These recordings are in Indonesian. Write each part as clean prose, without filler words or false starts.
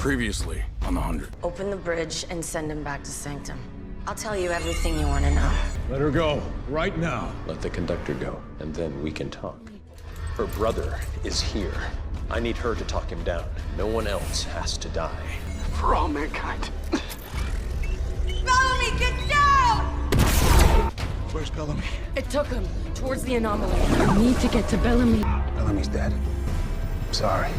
Previously on the 100. Open the bridge and send him back to Sanctum. I'll tell you everything you want to know. Let her go, right now. Let the conductor go, and then we can talk. Her brother is here. I need her to talk him down. No one else has to die. For all mankind. Bellamy, get down! Where's Bellamy? It took him towards the anomaly. We need to get to Bellamy. Bellamy's dead. Sorry.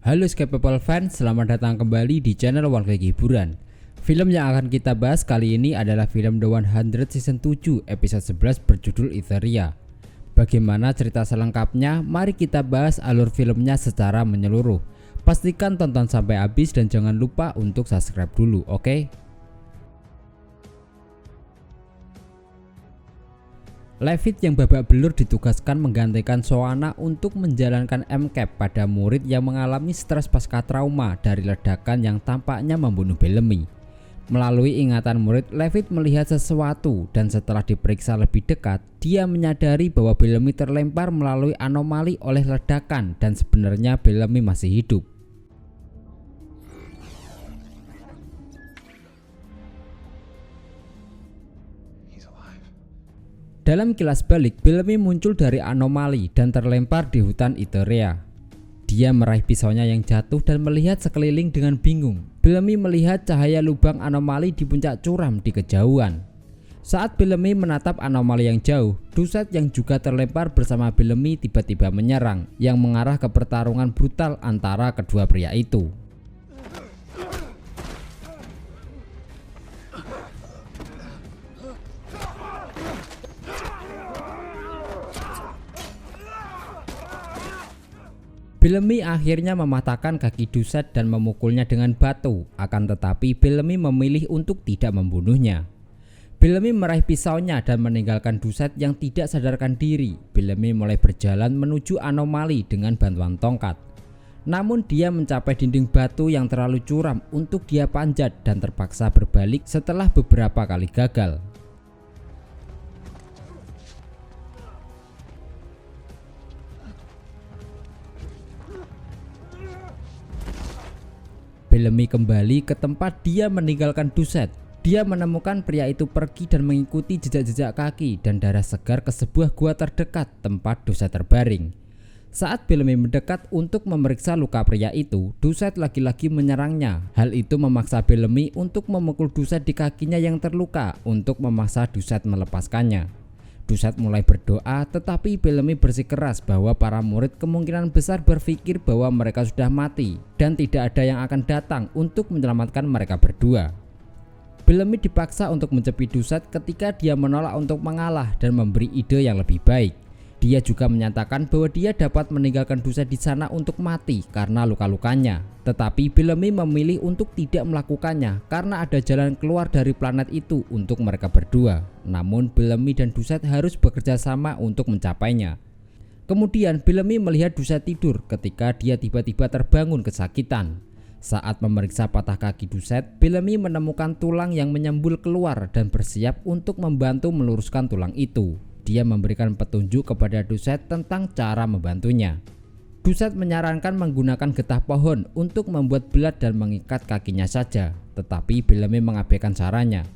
Halo Escape People fans, selamat datang kembali di channel One Click Hiburan. Film yang akan kita bahas kali ini adalah film The 100 Season 7 episode 11 berjudul Etheria. Bagaimana cerita selengkapnya? Mari kita bahas alur filmnya secara menyeluruh. Pastikan tonton sampai habis dan jangan lupa untuk subscribe dulu, oke? Levitt yang babak belur ditugaskan menggantikan Soana untuk menjalankan MCAP pada murid yang mengalami stres pasca trauma dari ledakan yang tampaknya membunuh Bellamy. Melalui ingatan murid, Levitt melihat sesuatu dan setelah diperiksa lebih dekat, dia menyadari bahwa Bellamy terlempar melalui anomali oleh ledakan dan sebenarnya Bellamy masih hidup. Dalam kilas balik, Bellamy muncul dari anomali dan terlempar di hutan Etheria. Dia meraih pisaunya yang jatuh dan melihat sekeliling dengan bingung. Bellamy melihat cahaya lubang anomali di puncak curam di kejauhan. Saat Bellamy menatap anomali yang jauh, Doucette yang juga terlempar bersama Bellamy tiba-tiba menyerang, yang mengarah ke pertarungan brutal antara kedua pria itu. Bellamy akhirnya mematahkan kaki Doucette dan memukulnya dengan batu, akan tetapi Bellamy memilih untuk tidak membunuhnya. Bellamy meraih pisaunya dan meninggalkan Doucette yang tidak sadarkan diri. Bellamy mulai berjalan menuju anomali dengan bantuan tongkat. Namun dia mencapai dinding batu yang terlalu curam untuk dia panjat dan terpaksa berbalik setelah beberapa kali gagal. Bellamy kembali ke tempat dia meninggalkan Doucette. Dia menemukan pria itu pergi dan mengikuti jejak-jejak kaki dan darah segar ke sebuah gua terdekat tempat Doucette terbaring. Saat Bellamy mendekat untuk memeriksa luka pria itu, Doucette lagi-lagi menyerangnya. Hal itu memaksa Bellamy untuk memukul Doucette di kakinya yang terluka untuk memaksa Doucette melepaskannya. Doucette mulai berdoa, tetapi Bellamy bersikeras bahwa para murid kemungkinan besar berpikir bahwa mereka sudah mati dan tidak ada yang akan datang untuk menyelamatkan mereka berdua. Bellamy dipaksa untuk mencepi Doucette ketika dia menolak untuk mengalah dan memberi ide yang lebih baik. Dia juga menyatakan bahwa dia dapat meninggalkan Doucette di sana untuk mati karena luka-lukanya. Tetapi Bellamy memilih untuk tidak melakukannya karena ada jalan keluar dari planet itu untuk mereka berdua. Namun Bellamy dan Doucette harus bekerja sama untuk mencapainya. Kemudian Bellamy melihat Doucette tidur ketika dia tiba-tiba terbangun kesakitan. Saat memeriksa patah kaki Doucette, Bellamy menemukan tulang yang menyembul keluar dan bersiap untuk membantu meluruskan tulang itu. Dia memberikan petunjuk kepada Doucette tentang cara membantunya. Doucette menyarankan menggunakan getah pohon untuk membuat belat dan mengikat kakinya saja, tetapi Bellamy mengabaikan caranya.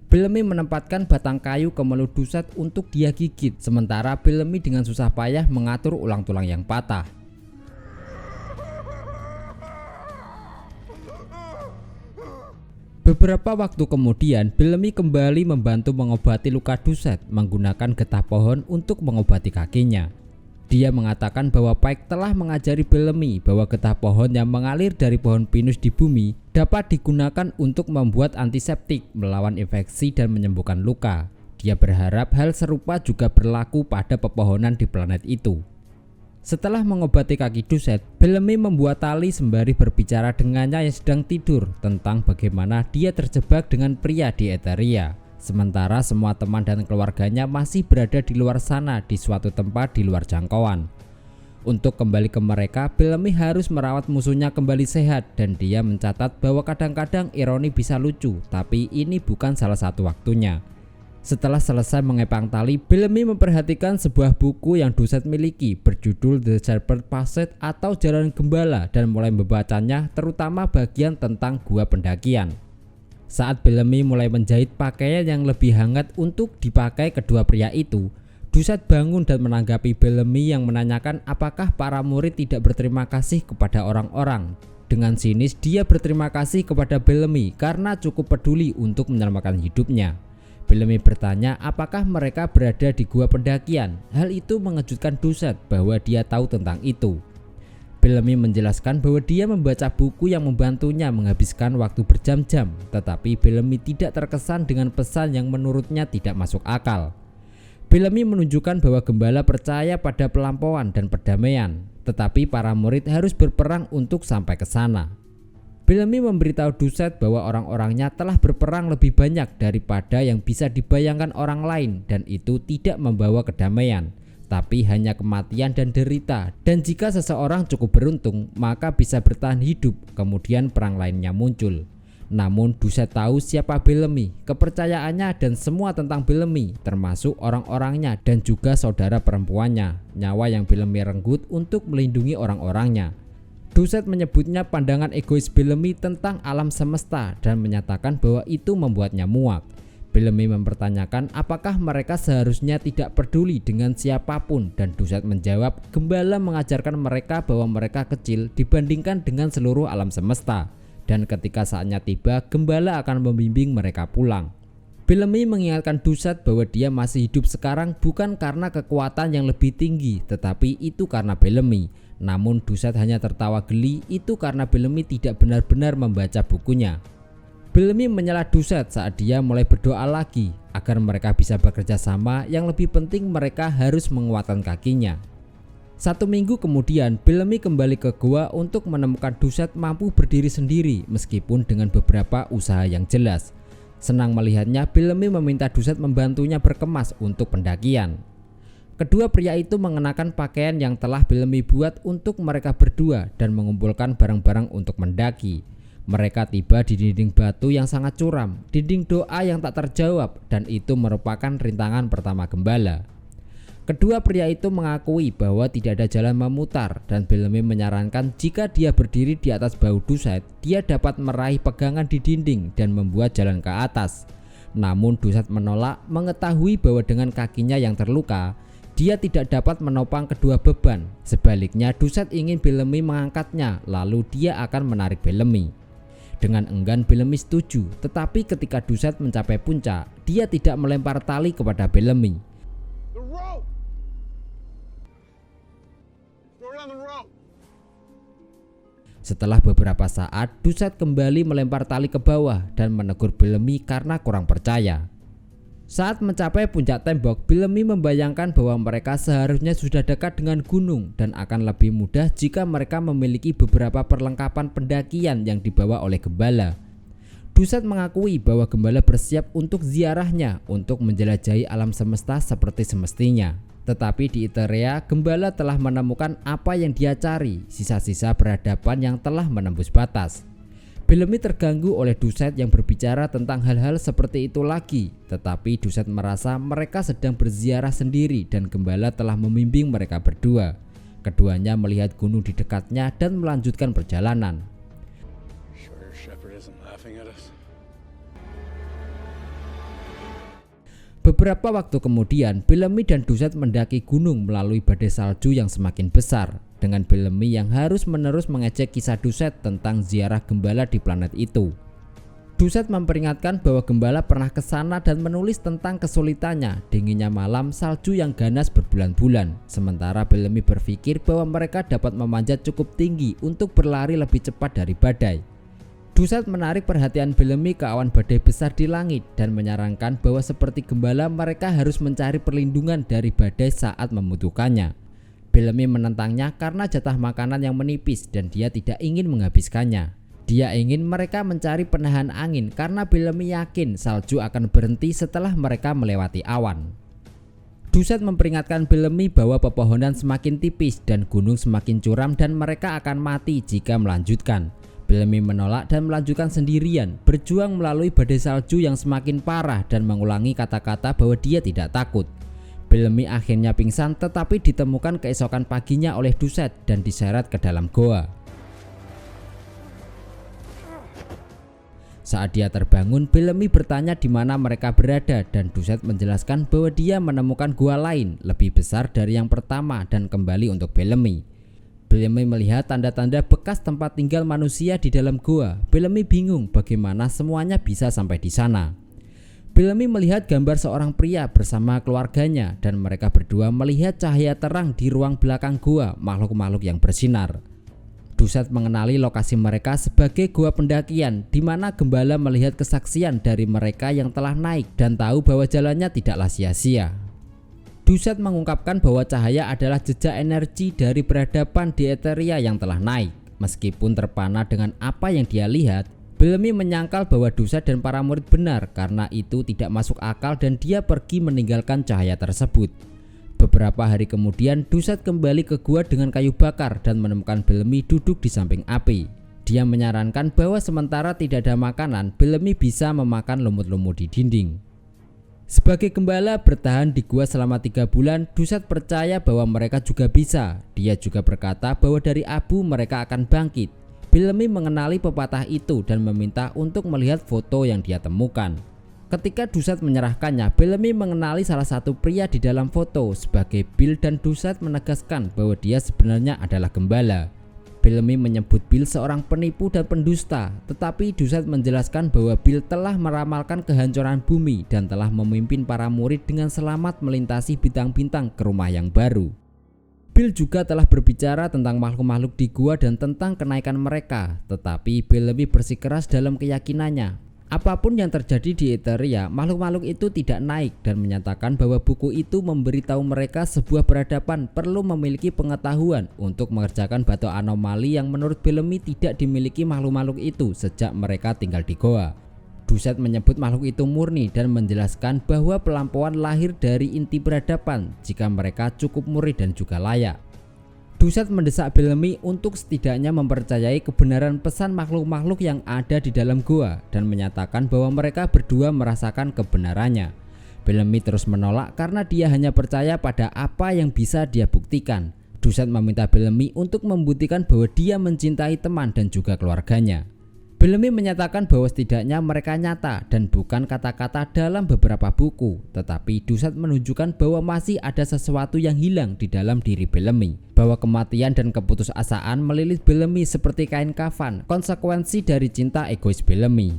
Bellamy menempatkan batang kayu ke mulut Doucette untuk dia gigit, sementara Bellamy dengan susah payah mengatur ulang tulang yang patah. Beberapa waktu kemudian, Bellamy kembali membantu mengobati luka Doucette menggunakan getah pohon untuk mengobati kakinya. Dia mengatakan bahwa Pike telah mengajari Bellamy bahwa getah pohon yang mengalir dari pohon pinus di bumi dapat digunakan untuk membuat antiseptik, melawan infeksi dan menyembuhkan luka. Dia berharap hal serupa juga berlaku pada pepohonan di planet itu. Setelah mengobati kaki Doucette, Bellamy membuat tali sembari berbicara dengannya yang sedang tidur tentang bagaimana dia terjebak dengan pria di Etheria. Sementara semua teman dan keluarganya masih berada di luar sana di suatu tempat di luar jangkauan. Untuk kembali ke mereka, Bellamy harus merawat musuhnya kembali sehat dan dia mencatat bahwa kadang-kadang ironi bisa lucu, tapi ini bukan salah satu waktunya. Setelah selesai mengepang tali, Bellamy memperhatikan sebuah buku yang Doucette miliki berjudul The Shepherd Passage atau Jalan Gembala dan mulai membacanya, terutama bagian tentang gua pendakian. Saat Bellamy mulai menjahit pakaian yang lebih hangat untuk dipakai kedua pria itu, Doucette bangun dan menanggapi Bellamy yang menanyakan apakah para murid tidak berterima kasih kepada orang-orang. Dengan sinis dia berterima kasih kepada Bellamy karena cukup peduli untuk menyelamatkan hidupnya. Bellamy bertanya apakah mereka berada di gua pendakian. Hal itu mengejutkan Doucette bahwa dia tahu tentang itu. Bellamy menjelaskan bahwa dia membaca buku yang membantunya menghabiskan waktu berjam-jam, tetapi Bellamy tidak terkesan dengan pesan yang menurutnya tidak masuk akal. Bellamy menunjukkan bahwa gembala percaya pada pelampauan dan perdamaian, tetapi para murid harus berperang untuk sampai ke sana. Bellamy memberitahu Doucette bahwa orang-orangnya telah berperang lebih banyak daripada yang bisa dibayangkan orang lain dan itu tidak membawa kedamaian, tapi hanya kematian dan derita. Dan jika seseorang cukup beruntung, maka bisa bertahan hidup, kemudian perang lainnya muncul. Namun Doucette tahu siapa Bellamy, kepercayaannya dan semua tentang Bellamy, termasuk orang-orangnya dan juga saudara perempuannya, nyawa yang Bellamy renggut untuk melindungi orang-orangnya. Doucette menyebutnya pandangan egois Bellamy tentang alam semesta dan menyatakan bahwa itu membuatnya muak. Bellamy mempertanyakan apakah mereka seharusnya tidak peduli dengan siapapun dan Doucette menjawab gembala mengajarkan mereka bahwa mereka kecil dibandingkan dengan seluruh alam semesta dan ketika saatnya tiba gembala akan membimbing mereka pulang. Bellamy mengingatkan Doucette bahwa dia masih hidup sekarang bukan karena kekuatan yang lebih tinggi tetapi itu karena Bellamy. Namun Doucette hanya tertawa geli, itu karena Bellamy tidak benar-benar membaca bukunya. Bellamy menyela Doucette saat dia mulai berdoa lagi agar mereka bisa bekerja sama, yang lebih penting mereka harus menguatkan kakinya. 1 minggu kemudian Bellamy kembali ke gua untuk menemukan Doucette mampu berdiri sendiri meskipun dengan beberapa usaha yang jelas. Senang melihatnya, Bellamy meminta Doucette membantunya berkemas untuk pendakian. Kedua pria itu mengenakan pakaian yang telah Bellamy buat untuk mereka berdua dan mengumpulkan barang-barang untuk mendaki. Mereka tiba di dinding batu yang sangat curam, dinding doa yang tak terjawab, dan itu merupakan rintangan pertama gembala. Kedua pria itu mengakui bahwa tidak ada jalan memutar dan Bellamy menyarankan jika dia berdiri di atas bahu Doucette, dia dapat meraih pegangan di dinding dan membuat jalan ke atas. Namun Doucette menolak, mengetahui bahwa dengan kakinya yang terluka, dia tidak dapat menopang kedua beban. Sebaliknya Doucette ingin Bellamy mengangkatnya, lalu dia akan menarik Bellamy. Dengan enggan Bellamy setuju, tetapi ketika Doucette mencapai puncak, dia tidak melempar tali kepada Bellamy. Setelah beberapa saat, Doucette kembali melempar tali ke bawah dan menegur Bellamy karena kurang percaya. Saat mencapai puncak tembok, Bellamy membayangkan bahwa mereka seharusnya sudah dekat dengan gunung dan akan lebih mudah jika mereka memiliki beberapa perlengkapan pendakian yang dibawa oleh gembala. Doucette mengakui bahwa gembala bersiap untuk ziarahnya untuk menjelajahi alam semesta seperti semestinya. Tetapi di Etheria, gembala telah menemukan apa yang dia cari, sisa-sisa peradaban yang telah menembus batas. Bellamy terganggu oleh Doucette yang berbicara tentang hal-hal seperti itu lagi, tetapi Doucette merasa mereka sedang berziarah sendiri dan gembala telah membimbing mereka berdua. Keduanya melihat gunung di dekatnya dan melanjutkan perjalanan. Beberapa waktu kemudian, Bellamy dan Doucette mendaki gunung melalui badai salju yang semakin besar, dengan Bellamy yang harus menerus mengejek kisah Doucette tentang ziarah gembala di planet itu. Doucette memperingatkan bahwa gembala pernah ke sana dan menulis tentang kesulitannya, dinginnya malam, salju yang ganas berbulan-bulan, sementara Bellamy berpikir bahwa mereka dapat memanjat cukup tinggi untuk berlari lebih cepat dari badai. Duset menarik perhatian Bellamy ke awan badai besar di langit dan menyarankan bahwa seperti gembala mereka harus mencari perlindungan dari badai saat membutuhkannya. Bellamy menentangnya karena jatah makanan yang menipis dan dia tidak ingin menghabiskannya. Dia ingin mereka mencari penahan angin karena Bellamy yakin salju akan berhenti setelah mereka melewati awan. Duset memperingatkan Bellamy bahwa pepohonan semakin tipis dan gunung semakin curam dan mereka akan mati jika melanjutkan. Bellamy menolak dan melanjutkan sendirian, berjuang melalui badai salju yang semakin parah dan mengulangi kata-kata bahwa dia tidak takut. Bellamy akhirnya pingsan tetapi ditemukan keesokan paginya oleh Duset dan diseret ke dalam goa. Saat dia terbangun, Bellamy bertanya di mana mereka berada dan Duset menjelaskan bahwa dia menemukan gua lain lebih besar dari yang pertama dan kembali untuk Bellamy. Bellamy melihat tanda-tanda bekas tempat tinggal manusia di dalam goa. Bellamy bingung bagaimana semuanya bisa sampai di sana. Bellamy melihat gambar seorang pria bersama keluarganya dan mereka berdua melihat cahaya terang di ruang belakang goa, makhluk-makhluk yang bersinar. Duset mengenali lokasi mereka sebagai goa pendakian di mana gembala melihat kesaksian dari mereka yang telah naik dan tahu bahwa jalannya tidaklah sia-sia. Duset mengungkapkan bahwa cahaya adalah jejak energi dari peradaban di Eteria yang telah naik. Meskipun terpana dengan apa yang dia lihat, Bellamy menyangkal bahwa Duset dan para murid benar karena itu tidak masuk akal dan dia pergi meninggalkan cahaya tersebut. Beberapa hari kemudian, Duset kembali ke gua dengan kayu bakar dan menemukan Bellamy duduk di samping api. Dia menyarankan bahwa sementara tidak ada makanan, Bellamy bisa memakan lumut-lumut di dinding. Sebagai gembala bertahan di gua selama 3 bulan, Duset percaya bahwa mereka juga bisa. Dia juga berkata bahwa dari abu mereka akan bangkit. Bellamy mengenali pepatah itu dan meminta untuk melihat foto yang dia temukan. Ketika Duset menyerahkannya, Bellamy mengenali salah satu pria di dalam foto sebagai Bill dan Duset menegaskan bahwa dia sebenarnya adalah gembala. Bellamy menyebut Bill seorang penipu dan pendusta, tetapi Duset menjelaskan bahwa Bill telah meramalkan kehancuran bumi dan telah memimpin para murid dengan selamat melintasi bintang-bintang ke rumah yang baru. Bill juga telah berbicara tentang makhluk-makhluk di gua dan tentang kenaikan mereka, tetapi Bellamy bersikeras dalam keyakinannya. Apapun yang terjadi di Eteria, makhluk-makhluk itu tidak naik dan menyatakan bahwa buku itu memberitahu mereka sebuah peradaban perlu memiliki pengetahuan untuk mengerjakan batu anomali yang menurut Bellamy tidak dimiliki makhluk-makhluk itu sejak mereka tinggal di goa. Duset menyebut makhluk itu murni dan menjelaskan bahwa pelampauan lahir dari inti peradaban jika mereka cukup murni dan juga layak. Duset mendesak Bellamy untuk setidaknya mempercayai kebenaran pesan makhluk-makhluk yang ada di dalam goa dan menyatakan bahwa mereka berdua merasakan kebenarannya. Bellamy terus menolak karena dia hanya percaya pada apa yang bisa dia buktikan. Duset meminta Bellamy untuk membuktikan bahwa dia mencintai teman dan juga keluarganya. Bellamy menyatakan bahwa setidaknya mereka nyata dan bukan kata-kata dalam beberapa buku, tetapi Duset menunjukkan bahwa masih ada sesuatu yang hilang di dalam diri Bellamy, bahwa kematian dan keputusasaan melilit Bellamy seperti kain kafan, konsekuensi dari cinta egois Bellamy.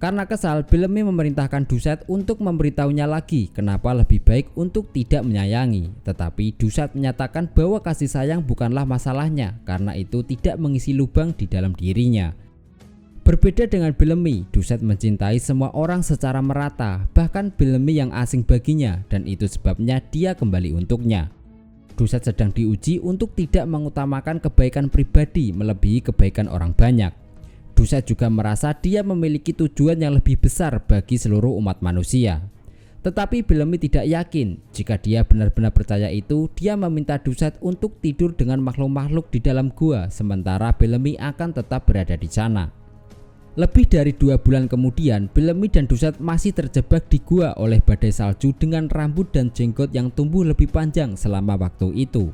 Karena kesal, Bellamy memerintahkan Duset untuk memberitahunya lagi kenapa lebih baik untuk tidak menyayangi, tetapi Duset menyatakan bahwa kasih sayang bukanlah masalahnya karena itu tidak mengisi lubang di dalam dirinya. Berbeda dengan Bellamy, Duset mencintai semua orang secara merata, bahkan Bellamy yang asing baginya, dan itu sebabnya dia kembali untuknya. Duset sedang diuji untuk tidak mengutamakan kebaikan pribadi melebihi kebaikan orang banyak. Duset juga merasa dia memiliki tujuan yang lebih besar bagi seluruh umat manusia. Tetapi Bellamy tidak yakin. Jika dia benar-benar percaya itu, dia meminta Duset untuk tidur dengan makhluk-makhluk di dalam gua, sementara Bellamy akan tetap berada di sana. Lebih dari 2 bulan kemudian, Bellamy dan Duset masih terjebak di gua oleh badai salju dengan rambut dan jenggot yang tumbuh lebih panjang selama waktu itu.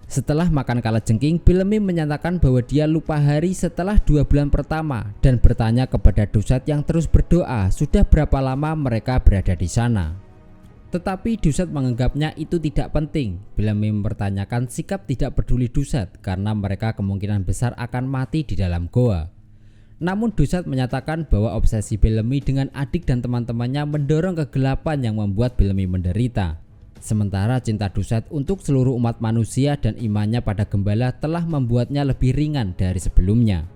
Setelah makan kalajengking, Bellamy menyatakan bahwa dia lupa hari setelah 2 bulan pertama dan bertanya kepada Duset yang terus berdoa sudah berapa lama mereka berada di sana. Tetapi Duset menganggapnya itu tidak penting. Bellamy mempertanyakan sikap tidak peduli Duset karena mereka kemungkinan besar akan mati di dalam goa. Namun Duset menyatakan bahwa obsesi Bellamy dengan adik dan teman-temannya mendorong kegelapan yang membuat Bellamy menderita. Sementara cinta Duset untuk seluruh umat manusia dan imannya pada gembala telah membuatnya lebih ringan dari sebelumnya.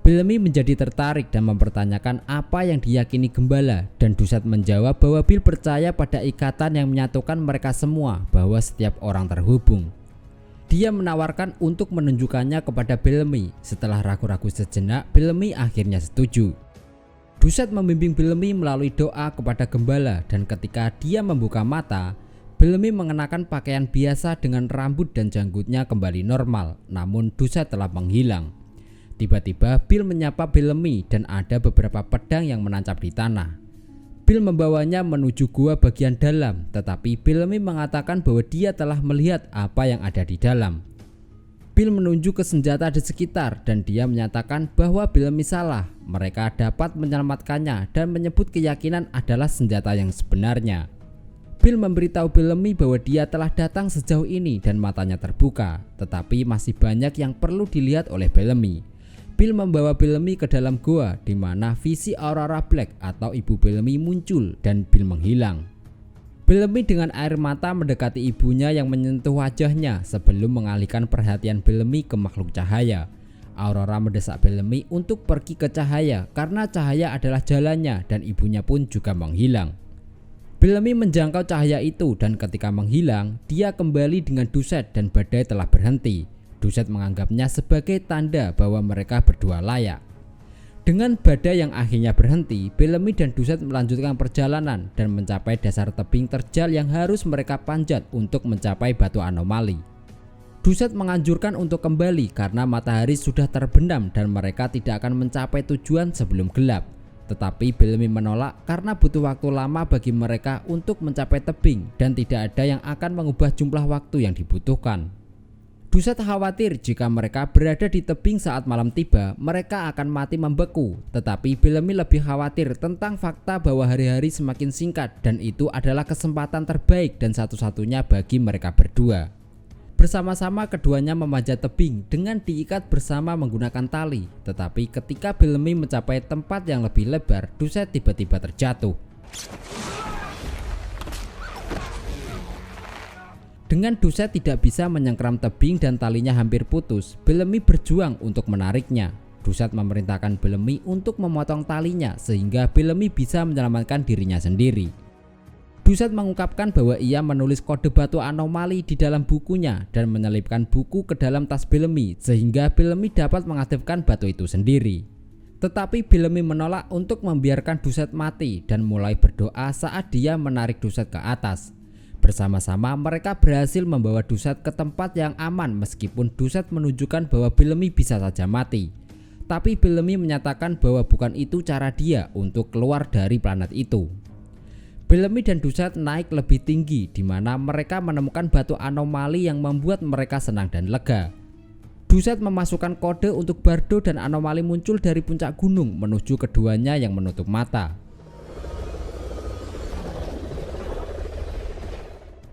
Bellamy menjadi tertarik dan mempertanyakan apa yang diyakini gembala, dan Doucette menjawab bahwa Bill percaya pada ikatan yang menyatukan mereka semua, bahwa setiap orang terhubung. Dia menawarkan untuk menunjukkannya kepada Bellamy. Setelah ragu-ragu sejenak, Bellamy akhirnya setuju. Doucette membimbing Bellamy melalui doa kepada gembala, dan ketika dia membuka mata, Bellamy mengenakan pakaian biasa dengan rambut dan janggutnya kembali normal, namun Doucette telah menghilang. Tiba-tiba Bill menyapa Bellamy dan ada beberapa pedang yang menancap di tanah. Bill membawanya menuju gua bagian dalam, tetapi Bellamy mengatakan bahwa dia telah melihat apa yang ada di dalam. Bill menunjuk ke senjata di sekitar dan dia menyatakan bahwa Bellamy salah. Mereka dapat menyelamatkannya dan menyebut keyakinan adalah senjata yang sebenarnya. Bill memberitahu Bellamy bahwa dia telah datang sejauh ini dan matanya terbuka, tetapi masih banyak yang perlu dilihat oleh Bellamy. Bill membawa Bellamy ke dalam goa di mana visi Aurora Black atau ibu Bellamy muncul dan Bill menghilang. Bellamy dengan air mata mendekati ibunya yang menyentuh wajahnya sebelum mengalihkan perhatian Bellamy ke makhluk cahaya. Aurora mendesak Bellamy untuk pergi ke cahaya karena cahaya adalah jalannya dan ibunya pun juga menghilang. Bellamy menjangkau cahaya itu dan ketika menghilang, dia kembali dengan Doucette dan badai telah berhenti. Doucette menganggapnya sebagai tanda bahwa mereka berdua layak. Dengan badai yang akhirnya berhenti, Bellamy dan Doucette melanjutkan perjalanan dan mencapai dasar tebing terjal yang harus mereka panjat untuk mencapai batu anomali. Doucette menganjurkan untuk kembali karena matahari sudah terbenam dan mereka tidak akan mencapai tujuan sebelum gelap. Tetapi Bellamy menolak karena butuh waktu lama bagi mereka untuk mencapai tebing dan tidak ada yang akan mengubah jumlah waktu yang dibutuhkan. Doucette khawatir jika mereka berada di tebing saat malam tiba, mereka akan mati membeku. Tetapi Bellamy lebih khawatir tentang fakta bahwa hari-hari semakin singkat dan itu adalah kesempatan terbaik dan satu-satunya bagi mereka berdua. Bersama-sama keduanya memanjat tebing dengan diikat bersama menggunakan tali. Tetapi ketika Bellamy mencapai tempat yang lebih lebar, Doucette tiba-tiba terjatuh. Dengan Doucette tidak bisa menyengkram tebing dan talinya hampir putus, Bellamy berjuang untuk menariknya. Doucette memerintahkan Bellamy untuk memotong talinya sehingga Bellamy bisa menyelamatkan dirinya sendiri. Doucette mengungkapkan bahwa ia menulis kode batu anomali di dalam bukunya dan menyelipkan buku ke dalam tas Bellamy sehingga Bellamy dapat mengaktifkan batu itu sendiri. Tetapi Bellamy menolak untuk membiarkan Doucette mati dan mulai berdoa saat dia menarik Doucette ke atas. Bersama-sama mereka berhasil membawa Doucette ke tempat yang aman meskipun Doucette menunjukkan bahwa Bellamy bisa saja mati. Tapi Bellamy menyatakan bahwa bukan itu cara dia untuk keluar dari planet itu. Bellamy dan Doucette naik lebih tinggi di mana mereka menemukan batu anomali yang membuat mereka senang dan lega. Doucette memasukkan kode untuk Bardo dan anomali muncul dari puncak gunung menuju keduanya yang menutup mata.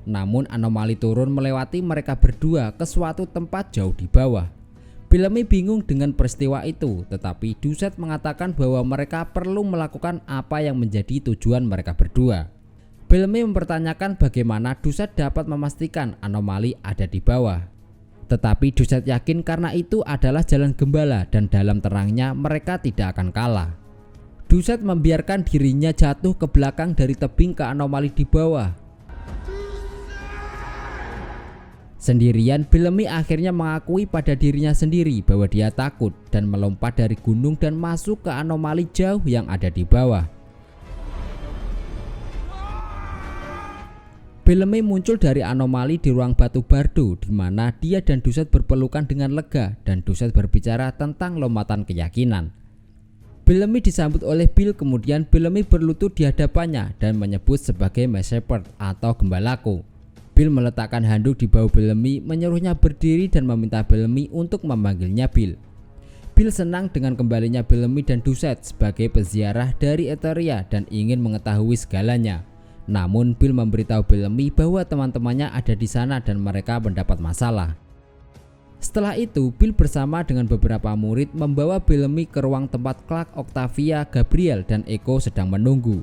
Namun anomali turun melewati mereka berdua ke suatu tempat jauh di bawah. Bellamy bingung dengan peristiwa itu, tetapi Doucette mengatakan bahwa mereka perlu melakukan apa yang menjadi tujuan mereka berdua. Bellamy mempertanyakan bagaimana Doucette dapat memastikan anomali ada di bawah. Tetapi Doucette yakin karena itu adalah jalan gembala dan dalam terangnya mereka tidak akan kalah. Doucette membiarkan dirinya jatuh ke belakang dari tebing ke anomali di bawah. Sendirian, Bellamy akhirnya mengakui pada dirinya sendiri bahwa dia takut dan melompat dari gunung dan masuk ke anomali jauh yang ada di bawah. Bellamy muncul dari anomali di ruang batu Bardo di mana dia dan Doucette berpelukan dengan lega dan Doucette berbicara tentang lompatan keyakinan. Bellamy disambut oleh Bill, kemudian Bellamy berlutut di hadapannya dan menyebut sebagai My Shepherd atau gembalaku. Bill meletakkan handuk di bahu Bellamy, menyuruhnya berdiri dan meminta Bellamy untuk memanggilnya Bill. Bill senang dengan kembalinya Bellamy dan Doucette sebagai peziarah dari Eteria dan ingin mengetahui segalanya. Namun Bill memberitahu Bellamy bahwa teman-temannya ada di sana dan mereka mendapat masalah. Setelah itu, Bill bersama dengan beberapa murid membawa Bellamy ke ruang tempat Clark, Octavia, Gabriel, dan Echo sedang menunggu.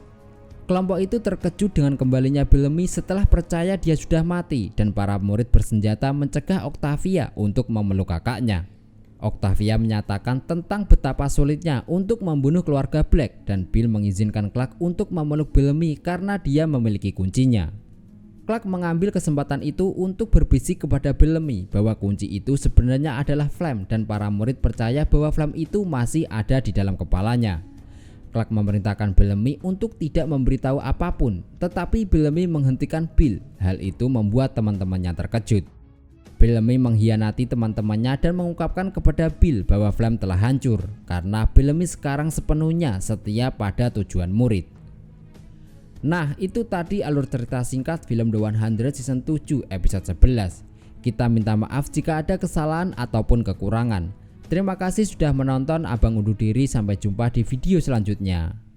Kelompok itu terkejut dengan kembalinya Bellamy setelah percaya dia sudah mati dan para murid bersenjata mencegah Octavia untuk memeluk kakaknya. Octavia menyatakan tentang betapa sulitnya untuk membunuh keluarga Black dan Bill mengizinkan Clark untuk memeluk Bellamy karena dia memiliki kuncinya. Clark mengambil kesempatan itu untuk berbisik kepada Bellamy bahwa kunci itu sebenarnya adalah Flem dan para murid percaya bahwa Flem itu masih ada di dalam kepalanya. Clark memerintahkan Bellamy untuk tidak memberitahu apapun, tetapi Bellamy menghentikan Bill. Hal itu membuat teman-temannya terkejut. Bellamy mengkhianati teman-temannya dan mengungkapkan kepada Bill bahwa Flem telah hancur karena Bellamy sekarang sepenuhnya setia pada tujuan murid. Nah, itu tadi alur cerita singkat film The 100 season 7 episode 11. Kita minta maaf jika ada kesalahan ataupun kekurangan. Terima kasih sudah menonton, Abang undur diri, sampai jumpa di video selanjutnya.